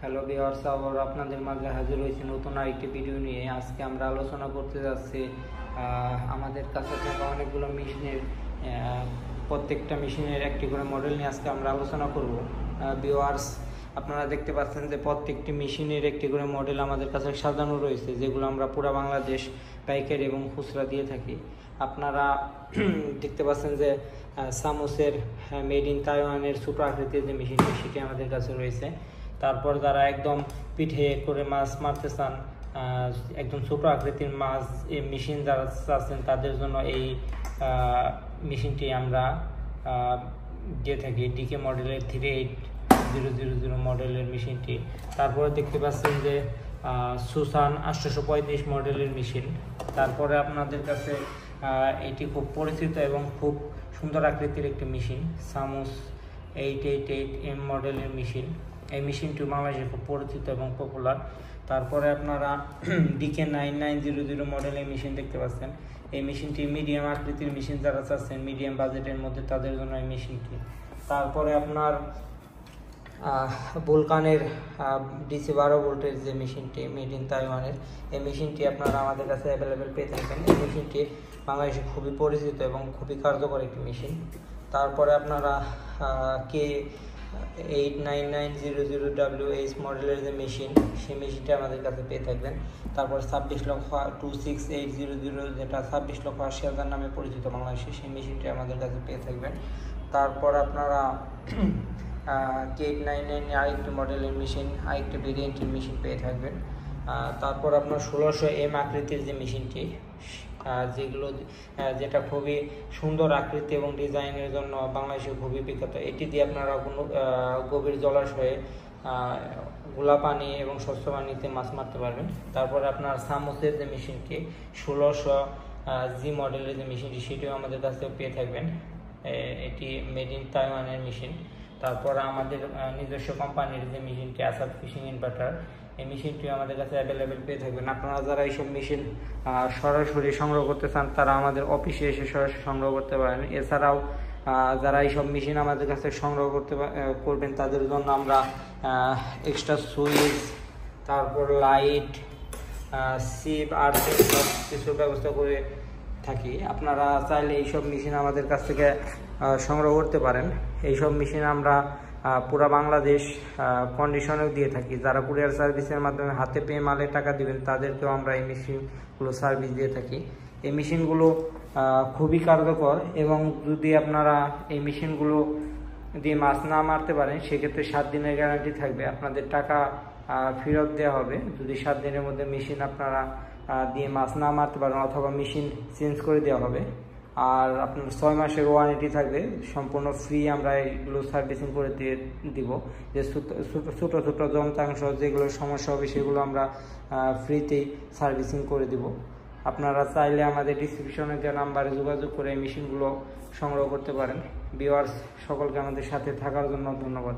Hello viewers, আবার আপনাদের মাঝে হাজির হয়েছি নতুন আরেকটি ভিডিও নিয়ে। আজকে আমরা আলোচনা করতে যাচ্ছি আমাদের কাছে থাকা অনেকগুলো মেশিনের প্রত্যেকটা মেশিনের একটি করে মডেল নিয়ে আজকে আমরা আলোচনা করব। ভিউয়ার্স, আপনারা দেখতে পাচ্ছেন যে প্রত্যেকটি মেশিনের একটি করে মডেল আমাদের কাছে সাজানো রয়েছে, যেগুলো আমরা পুরো বাংলাদেশ পাইকারি এবং খুচরা দিয়ে থাকি। আপনারা দেখতে পাচ্ছেন যে সামোসের মেড ইন তাইওয়ানের ছোটো আকৃতির যে মেশিনটি, সেটি আমাদের কাছে রয়েছে। তারপর যারা একদম পিঠে করে মাছ মারতে চান, একদম ছোটো আকৃতির মাছ এই মেশিন যারা চাচ্ছেন, তাদের জন্য এই মেশিনটি আমরা দিয়ে থাকি। ডিকে মডেলের 38000 মডেলের মেশিনটি। তারপরে দেখতে পাচ্ছেন যে সুসান 835 মডেলের মেশিন। তারপরে আপনাদের কাছে এটি খুব পরিচিত এবং খুব সুন্দর আকৃতির একটি মেশিন, সামোস 888M মডেলের মেশিন। এই মেশিনটি বাংলাদেশে খুব পরিচিত এবং পপুলার। তারপরে আপনারা ডিকে 9900 মডেলের মেশিন দেখতে পাচ্ছেন। এই মেশিনটি মিডিয়াম আকৃতির মেশিন যারা চাচ্ছেন মিডিয়াম বাজেটের মধ্যে, তাদের জন্য এই মেশিনটি। তারপরে আপনার ভুলকানের DC 12 ভোল্টের যে মেশিনটি মেড ইন তাইওয়ানের, এই মেশিনটি আপনারা আমাদের কাছে অ্যাভেলেবেল পেয়ে থাকবেন। এই মেশিনটি বাংলাদেশে খুবই পরিচিত এবং খুবই কার্যকর একটি মেশিন। তারপরে আপনারা K8990WH মডেলের যে মেশিন, সেই মেশিনটা আমাদের কাছে পেয়ে থাকবেন। তারপর 26,26800, যেটা 26,80,000 নামে পরিচিত বাংলাদেশে, সেই মেশিনটি আমাদের কাছে পেয়ে থাকবেন। তারপর আপনারা K899 আরেকটি মডেলের মেশিন, আরেকটি ভেরিয়েন্টের মেশিন পেয়ে থাকবেন। তারপর আপনার 1600M আকৃতির যে মেশিনটি, যেটা খুবই সুন্দর আকৃতি এবং ডিজাইনের জন্য বাংলাদেশে খুবই বিখ্যাত। এটি দিয়ে আপনারা কোনো গভীর জলাশয়ে গোলা পানি এবং স্বচ্ছ পানিতে মাছ মারতে পারবেন। তারপরে আপনার সামোসের যে মেশিনটি 1600G মডেলের যে মেশিনটি, সেটিও আমাদের কাছে পেয়ে থাকবেন। এটি মেড ইন তাইওয়ানের মেশিন। তারপর আমাদের নিজস্ব কোম্পানির যে মেশিনটি আসাদ ফিশিং ইনভার্টার, এই মেশিনটিও আমাদের কাছে অ্যাভেলেবেল পেয়ে থাকবেন। আপনারা যারা এইসব মেশিন সরাসরি সংগ্রহ করতে চান, তারা আমাদের অফিসে এসে সরাসরি সংগ্রহ করতে পারেন। এছাড়াও যারা এইসব মেশিন আমাদের কাছে সংগ্রহ করবেন, তাদের জন্য আমরা এক্সট্রা সুইচ, তারপর লাইট, সিপ আর সব কিছুর ব্যবস্থা করে থাকি। আপনারা চাইলে এইসব মেশিন আমাদের কাছ থেকে সংগ্রহ করতে পারেন। এইসব মেশিন আমরা পুরা বাংলাদেশ কন্ডিশনেও দিয়ে থাকি। যারা কুরিয়ার সার্ভিসের মাধ্যমে হাতে পেয়ে মালে টাকা দিবেন, তাদেরকেও আমরা এই মেশিনগুলো সার্ভিস দিয়ে থাকি। এই মেশিনগুলো খুবই কার্যকর, এবং যদি আপনারা এই মেশিনগুলো দিয়ে মাছ না মারতে পারেন, সেক্ষেত্রে 7 দিনের গ্যারান্টি থাকবে। আপনাদের টাকা ফেরত দেওয়া হবে যদি 7 দিনের মধ্যে মেশিন আপনারা দিয়ে মাছ না মারতে পারেন, অথবা মেশিন চেঞ্জ করে দেওয়া হবে। আর আপনার 6 মাসের ওয়ারেন্টি থাকবে, সম্পূর্ণ ফ্রি আমরা এগুলো সার্ভিসিং করে দিব। যে ছোটো ছোটো যন্ত্রাংশ যেগুলোর সমস্যা হবে, সেগুলো আমরা ফ্রিতেই সার্ভিসিং করে দিব। আপনারা চাইলে আমাদের ডিসক্রিপশনে দেওয়া নাম্বারে যোগাযোগ করে এই মেশিনগুলো সংগ্রহ করতে পারেন। ভিউয়ার্স, সকলকে আমাদের সাথে থাকার জন্য ধন্যবাদ।